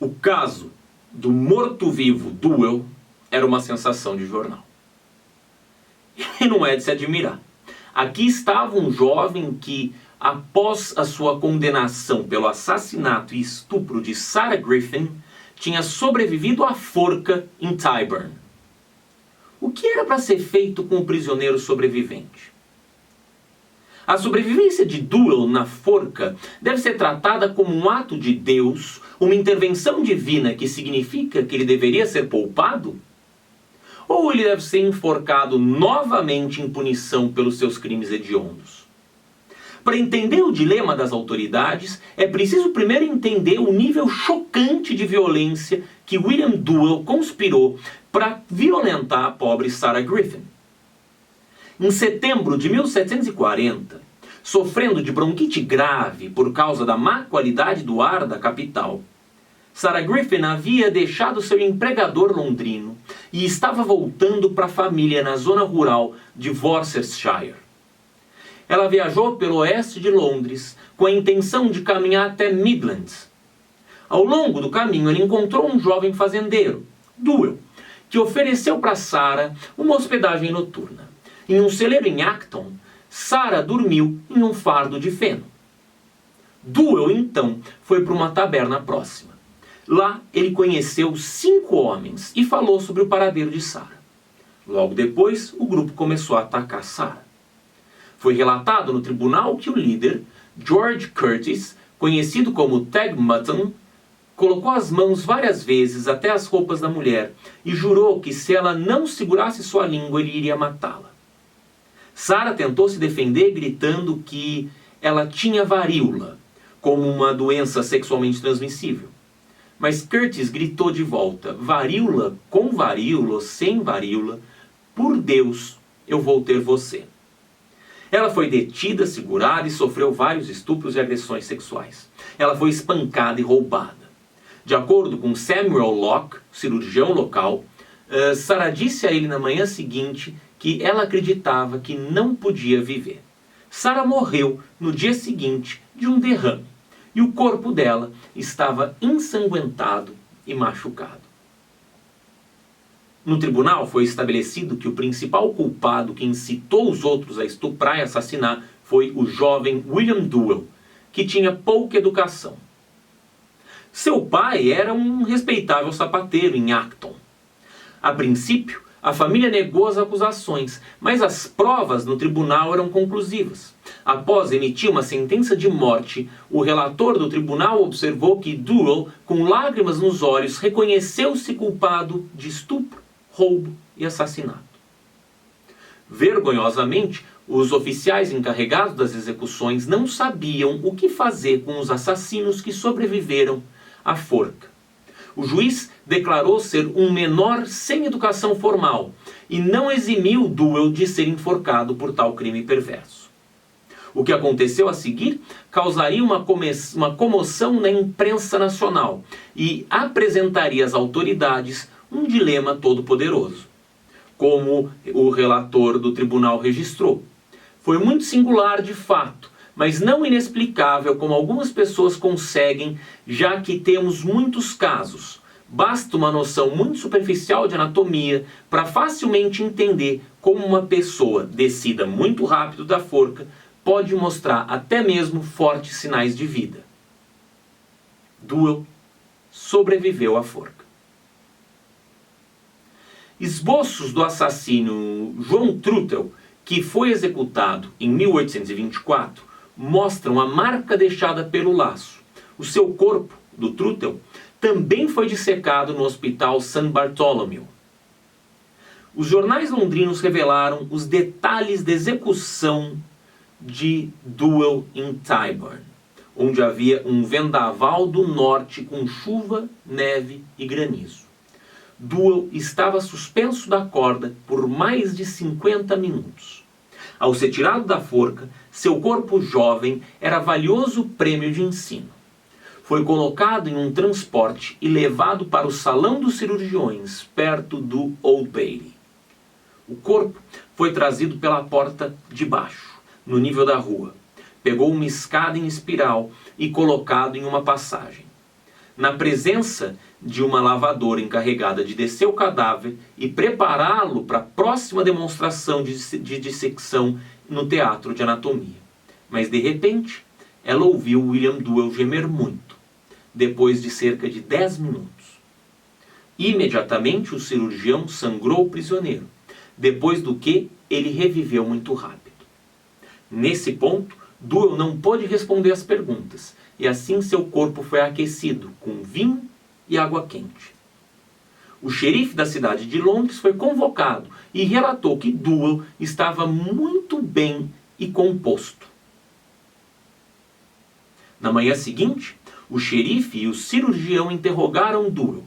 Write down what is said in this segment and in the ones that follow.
O caso do morto-vivo Duell era uma sensação de jornal. E não é de se admirar. Aqui estava um jovem que, após a sua condenação pelo assassinato e estupro de Sarah Griffin, tinha sobrevivido à forca em Tyburn. O que era para ser feito com o prisioneiro sobrevivente? A sobrevivência de Duell na forca deve ser tratada como um ato de Deus, uma intervenção divina que significa que ele deveria ser poupado? Ou ele deve ser enforcado novamente em punição pelos seus crimes hediondos? Para entender o dilema das autoridades, é preciso primeiro entender o nível chocante de violência que William Duell conspirou para violentar a pobre Sarah Griffin. Em setembro de 1740, sofrendo de bronquite grave por causa da má qualidade do ar da capital, Sarah Griffin havia deixado seu empregador londrino e estava voltando para a família na zona rural de Worcestershire. Ela viajou pelo oeste de Londres com a intenção de caminhar até Midlands. Ao longo do caminho, ele encontrou um jovem fazendeiro, Duell, que ofereceu para Sarah uma hospedagem noturna. Em um celeiro em Acton, Sarah dormiu em um fardo de feno. Duell, então, foi para uma taberna próxima. Lá, ele conheceu 5 homens e falou sobre o paradeiro de Sarah. Logo depois, o grupo começou a atacar Sarah. Foi relatado no tribunal que o líder, George Curtis, conhecido como Tag Mutton, colocou as mãos várias vezes até as roupas da mulher e jurou que se ela não segurasse sua língua, ele iria matá-la. Sarah tentou se defender gritando que ela tinha varíola, como uma doença sexualmente transmissível. Mas Curtis gritou de volta: varíola, com varíola, sem varíola, por Deus, eu vou ter você. Ela foi detida, segurada e sofreu vários estupros e agressões sexuais. Ela foi espancada e roubada. De acordo com Samuel Locke, cirurgião local, Sarah disse a ele na manhã seguinte que ela acreditava que não podia viver. Sarah morreu no dia seguinte de um derrame e o corpo dela estava ensanguentado e machucado. No tribunal foi estabelecido que o principal culpado que incitou os outros a estuprar e assassinar foi o jovem William Duell, que tinha pouca educação. Seu pai era um respeitável sapateiro em Acton. A princípio, a família negou as acusações, mas as provas no tribunal eram conclusivas. Após emitir uma sentença de morte, o relator do tribunal observou que Duell, com lágrimas nos olhos, reconheceu-se culpado de estupro, roubo e assassinato. Vergonhosamente, os oficiais encarregados das execuções não sabiam o que fazer com os assassinos que sobreviveram à forca. O juiz declarou ser um menor sem educação formal e não eximiu Duell de ser enforcado por tal crime perverso. O que aconteceu a seguir causaria uma comoção na imprensa nacional e apresentaria às autoridades um dilema todo-poderoso. Como o relator do tribunal registrou, foi muito singular de fato, mas não inexplicável como algumas pessoas conseguem, já que temos muitos casos. Basta uma noção muito superficial de anatomia para facilmente entender como uma pessoa descida muito rápido da forca pode mostrar até mesmo fortes sinais de vida. Duell sobreviveu à forca. Esboços do assassino John Truttle, que foi executado em 1824, mostram a marca deixada pelo laço. O seu corpo, do Truttle, também foi dissecado no hospital St. Bartholomew. Os jornais londrinos revelaram os detalhes da execução de Duell em Tyburn, onde havia um vendaval do norte com chuva, neve e granizo. Duell estava suspenso da corda por mais de 50 minutos. Ao ser tirado da forca, seu corpo jovem era valioso prêmio de ensino. Foi colocado em um transporte e levado para o salão dos cirurgiões, perto do Old Bailey. O corpo foi trazido pela porta de baixo, no nível da rua. Pegou uma escada em espiral e colocado em uma passagem. na presença de uma lavadora encarregada de descer o cadáver e prepará-lo para a próxima demonstração de dissecção no teatro de anatomia. Mas de repente, ela ouviu William Duell gemer muito, depois de cerca de 10 minutos. Imediatamente o cirurgião sangrou o prisioneiro, depois do que ele reviveu muito rápido. Nesse ponto, Duell não pôde responder às perguntas, e assim seu corpo foi aquecido com vinho e água quente. O xerife da cidade de Londres foi convocado e relatou que Duell estava muito bem e composto. Na manhã seguinte, o xerife e o cirurgião interrogaram Duell.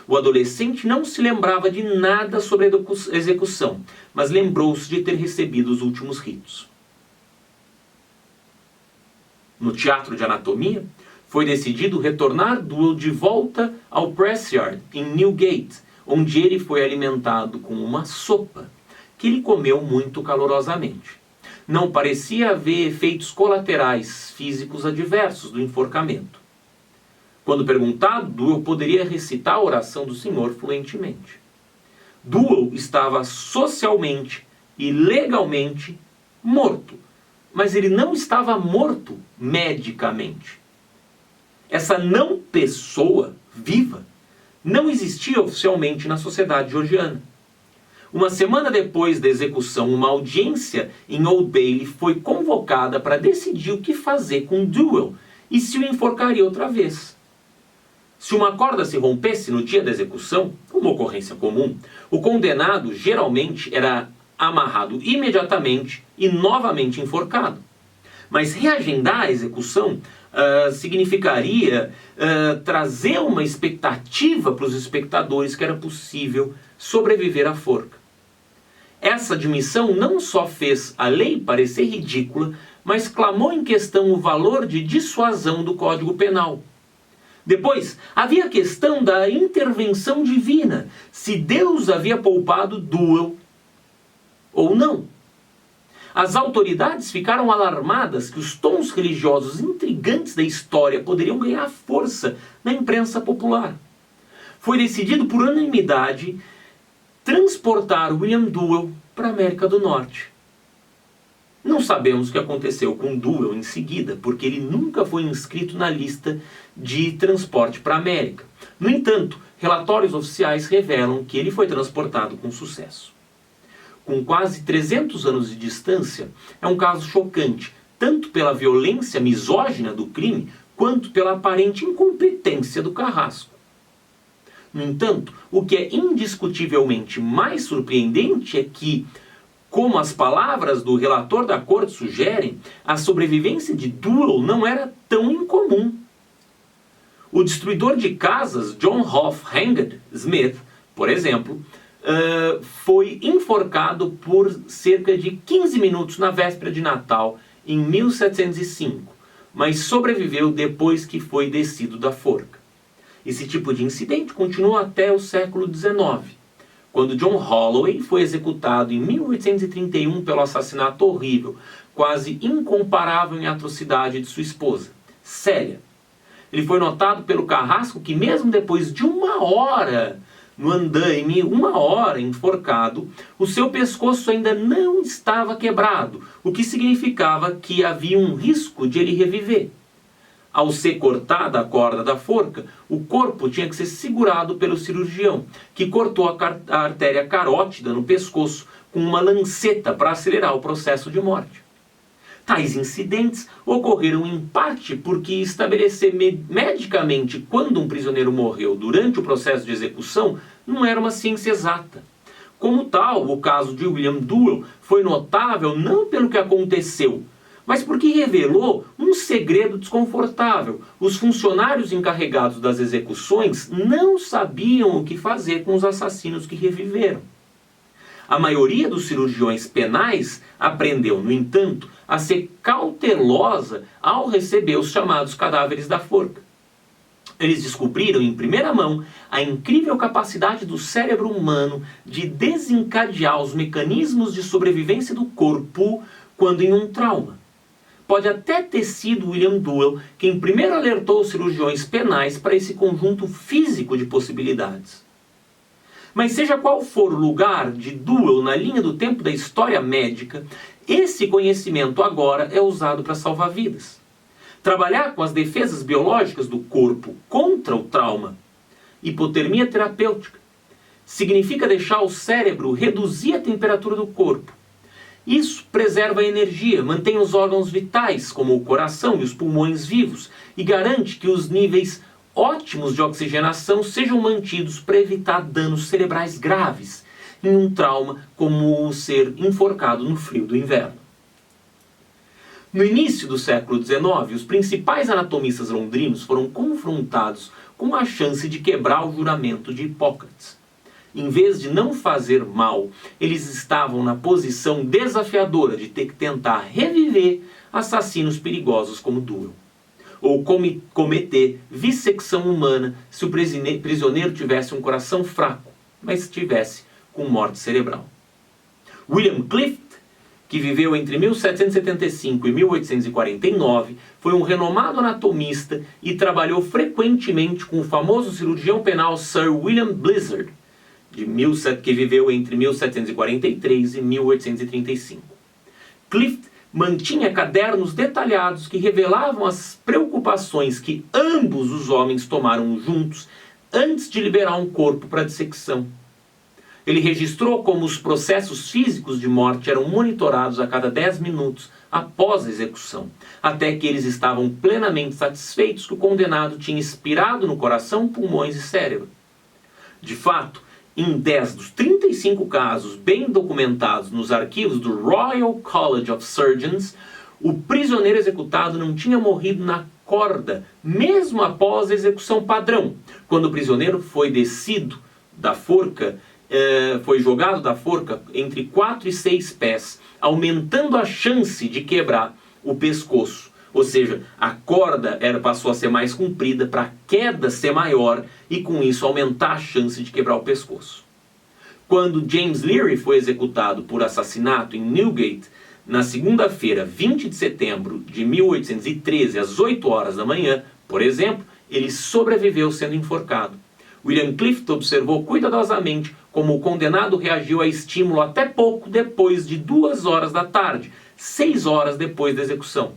O adolescente não se lembrava de nada sobre a execução, mas lembrou-se de ter recebido os últimos ritos. No teatro de anatomia, foi decidido retornar Duell de volta ao Press Yard, em Newgate, onde ele foi alimentado com uma sopa, que ele comeu muito calorosamente. Não parecia haver efeitos colaterais físicos adversos do enforcamento. Quando perguntado, Duell poderia recitar a oração do Senhor fluentemente. Duell estava socialmente e legalmente morto, mas ele não estava morto medicamente. Essa não pessoa viva não existia oficialmente na sociedade georgiana. Uma semana depois da execução, uma audiência em Old Bailey foi convocada para decidir o que fazer com Duell e se o enforcaria outra vez. Se uma corda se rompesse no dia da execução, uma ocorrência comum, o condenado geralmente era amarrado imediatamente e novamente enforcado. Mas reagendar a execução significaria trazer uma expectativa para os espectadores que era possível sobreviver à forca. Essa admissão não só fez a lei parecer ridícula, mas clamou em questão o valor de dissuasão do Código Penal. Depois, havia a questão da intervenção divina, se Deus havia poupado Duell ou não. As autoridades ficaram alarmadas que os tons religiosos intrigantes da história poderiam ganhar força na imprensa popular. Foi decidido por unanimidade transportar William Duell para a América do Norte. Não sabemos o que aconteceu com Duell em seguida, porque ele nunca foi inscrito na lista de transporte para a América. No entanto, relatórios oficiais revelam que ele foi transportado com sucesso. Com quase 300 anos de distância, é um caso chocante, tanto pela violência misógina do crime, quanto pela aparente incompetência do carrasco. No entanto, o que é indiscutivelmente mais surpreendente é que, como as palavras do relator da corte sugerem, a sobrevivência de Duell não era tão incomum. O destruidor de casas John Hoff Hanged Smith, por exemplo, foi enforcado por cerca de 15 minutos na véspera de Natal, em 1705, mas sobreviveu depois que foi descido da forca. Esse tipo de incidente continuou até o século XIX, quando John Holloway foi executado em 1831 pelo assassinato horrível, quase incomparável em atrocidade de sua esposa, Célia. Ele foi notado pelo carrasco que mesmo depois de uma hora no andaime, uma hora enforcado, o seu pescoço ainda não estava quebrado, o que significava que havia um risco de ele reviver. Ao ser cortada a corda da forca, o corpo tinha que ser segurado pelo cirurgião, que cortou a artéria carótida no pescoço com uma lanceta para acelerar o processo de morte. Tais incidentes ocorreram em parte porque estabelecer medicamente quando um prisioneiro morreu durante o processo de execução não era uma ciência exata. Como tal, o caso de William Duell foi notável não pelo que aconteceu, mas porque revelou um segredo desconfortável. Os funcionários encarregados das execuções não sabiam o que fazer com os assassinos que reviveram. A maioria dos cirurgiões penais aprendeu, no entanto, a ser cautelosa ao receber os chamados cadáveres da forca. Eles descobriram em primeira mão a incrível capacidade do cérebro humano de desencadear os mecanismos de sobrevivência do corpo quando em um trauma. pode até ter sido William Duell quem primeiro alertou os cirurgiões penais para esse conjunto físico de possibilidades. Mas seja qual for o lugar de Duell na linha do tempo da história médica, esse conhecimento agora é usado para salvar vidas. Trabalhar com as defesas biológicas do corpo contra o trauma, hipotermia terapêutica, significa deixar o cérebro reduzir a temperatura do corpo. Isso preserva a energia, mantém os órgãos vitais, como o coração e os pulmões vivos, e garante que os níveis ótimos de oxigenação sejam mantidos para evitar danos cerebrais graves em um trauma como o ser enforcado no frio do inverno. No início do século XIX, os principais anatomistas londrinos foram confrontados com a chance de quebrar o juramento de Hipócrates. Em vez de não fazer mal, eles estavam na posição desafiadora de ter que tentar reviver assassinos perigosos como Duell, ou cometer vissecção humana se o prisioneiro tivesse um coração fraco, mas estivesse com morte cerebral. William Clift, que viveu entre 1775 e 1849, foi um renomado anatomista e trabalhou frequentemente com o famoso cirurgião penal Sir William Blizzard, que viveu entre 1743 e 1835. Clift mantinha cadernos detalhados que revelavam as preocupações que ambos os homens tomaram juntos antes de liberar um corpo para dissecção. Ele registrou como os processos físicos de morte eram monitorados a cada 10 minutos após a execução, até que eles estavam plenamente satisfeitos que o condenado tinha expirado no coração, pulmões e cérebro. De fato, em 10 dos 35 casos bem documentados nos arquivos do Royal College of Surgeons, o prisioneiro executado não tinha morrido na corda, mesmo após a execução padrão, quando o prisioneiro foi descido da forca, foi jogado da forca entre 4 e 6 pés, aumentando a chance de quebrar o pescoço. Ou seja, a corda passou a ser mais comprida para a queda ser maior e com isso aumentar a chance de quebrar o pescoço. Quando James Leary foi executado por assassinato em Newgate, na segunda-feira, 20 de setembro de 1813, às 8 horas da manhã, por exemplo, ele sobreviveu sendo enforcado. William Clift observou cuidadosamente como o condenado reagiu a estímulo até pouco depois de 2 horas da tarde, 6 horas depois da execução.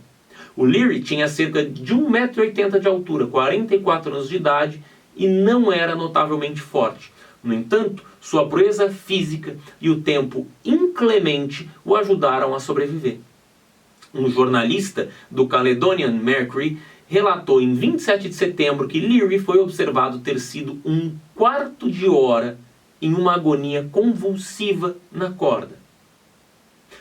O Leary tinha cerca de 1,80 m de altura, 44 anos de idade e não era notavelmente forte. No entanto, sua proeza física e o tempo inclemente o ajudaram a sobreviver. Um jornalista do Caledonian Mercury relatou em 27 de setembro que Leary foi observado ter sido 1/4 de hora em uma agonia convulsiva na corda.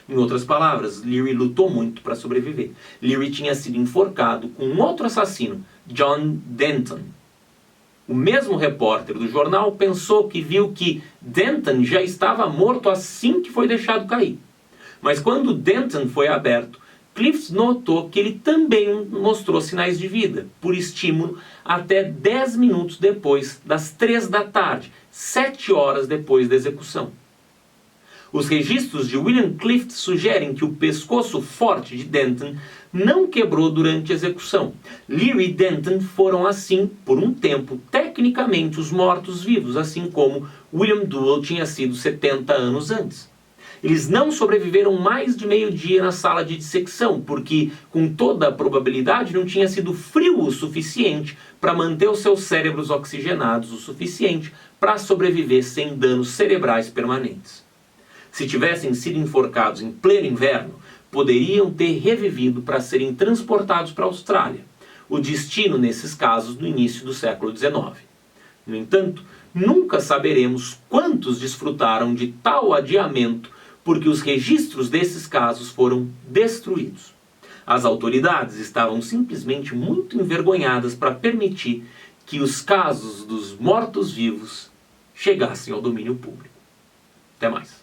Em outras palavras, Leary lutou muito para sobreviver. Leary tinha sido enforcado com um outro assassino, John Denton. O mesmo repórter do jornal pensou que viu que Denton já estava morto assim que foi deixado cair. Mas quando Denton foi aberto, Clift notou que ele também mostrou sinais de vida, por estímulo, até 10 minutos depois das 3 da tarde, 7 horas depois da execução. Os registros de William Clift sugerem que o pescoço forte de Denton não quebrou durante a execução. Leary e Denton foram assim, por um tempo, tecnicamente os mortos-vivos, assim como William Duell tinha sido 70 anos antes. Eles não sobreviveram mais de meio-dia na sala de dissecção, porque, com toda a probabilidade, não tinha sido frio o suficiente para manter os seus cérebros oxigenados o suficiente para sobreviver sem danos cerebrais permanentes. Se tivessem sido enforcados em pleno inverno, poderiam ter revivido para serem transportados para a Austrália, o destino nesses casos no início do século XIX. No entanto, nunca saberemos quantos desfrutaram de tal adiamento, porque os registros desses casos foram destruídos. As autoridades estavam simplesmente muito envergonhadas para permitir que os casos dos mortos-vivos chegassem ao domínio público. Até mais.